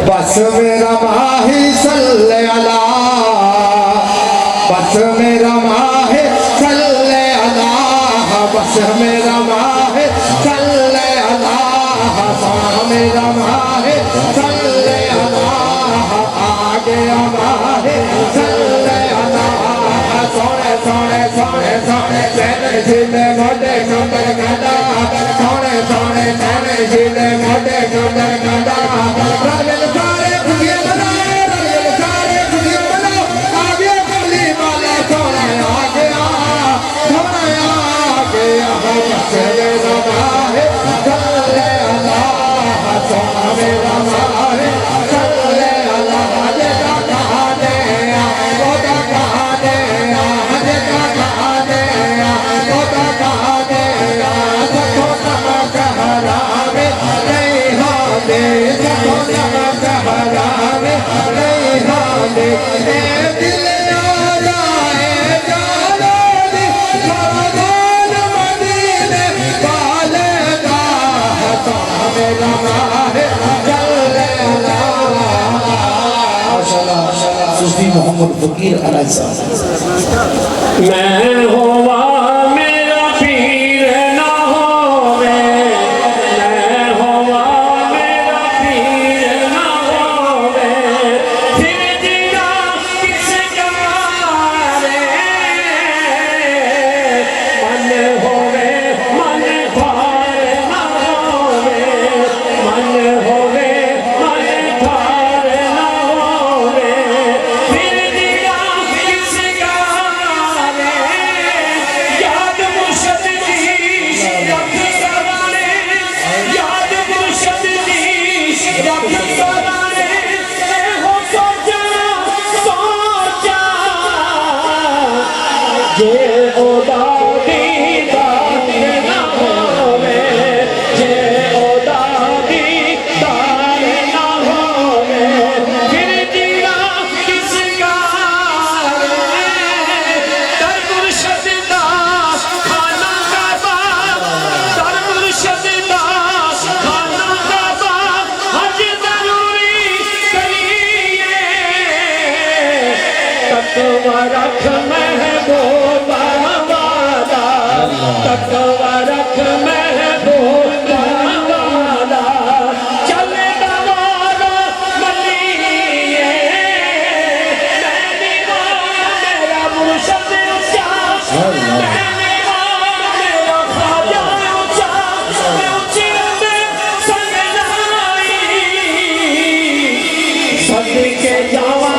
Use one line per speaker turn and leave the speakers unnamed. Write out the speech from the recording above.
बस मेरा माही सल्ले अला, बस मेरा माही सल्ले अला, बस मेरा माही सल्ले अला, मेरा माही सल्ले अला, आगे माही सल्ले अला। सोने सोने सोने सोने तेरे जिले मोटे सुंदर गदा, सोने सोने तेरे जिले मोटे सुंदर गदा। रंगल सारे खुशियां मनाओ, रंगल सारे खुशियां मनाओ, आगे कमली वाला सोना आ गया, सोना आ गया। बस मेरा माहे सल्ले अला, सोना मेरा माहे सल्ले अला। जेदा कहा दे ओदा कहा दे, जेदा कहा दे ओदा कहा दे। सखो नमक हरामे नहीं हादे, सखो नमक हरामे नहीं हादे। ए दिल आ जाए जानो दी, खरगोन मदीने वाले का, सोना मेरा माहे सल्ले अला। माशाअल्लाह सूफी मोहम्मद फकीर अलैहि सलाम।
मैं होवा मेरा पीर ना होवे, मैं होवा मेरा पीर ना होवे, फिर जीना किसका रे। मन होवे मन थार ना होवे, मन होवे मन थार ना होवे, फिर जीना किसका रे। याद मुर्शद दी रख सराने, याद मुर्शद दी रख सराने, हो सोचा सोचा जे ओदा दीदार ना होवे, जे ओदा दीदार ना होवे, फिर जीना किसका रे। दर मुर्शद दा खाना काबा, दर मुर्शद दा खाना काबा, हज जरूरी करिए। तकवा रख महबूबा वाला, तकवा रख महबूबा वाला, चले दवारा मलिए। मैंने मेरा मुर्शद ऊंचा, मैंने मेरा ख्वाजा ऊंचा, मैं ऊंचे में संग लाई, सदके जावा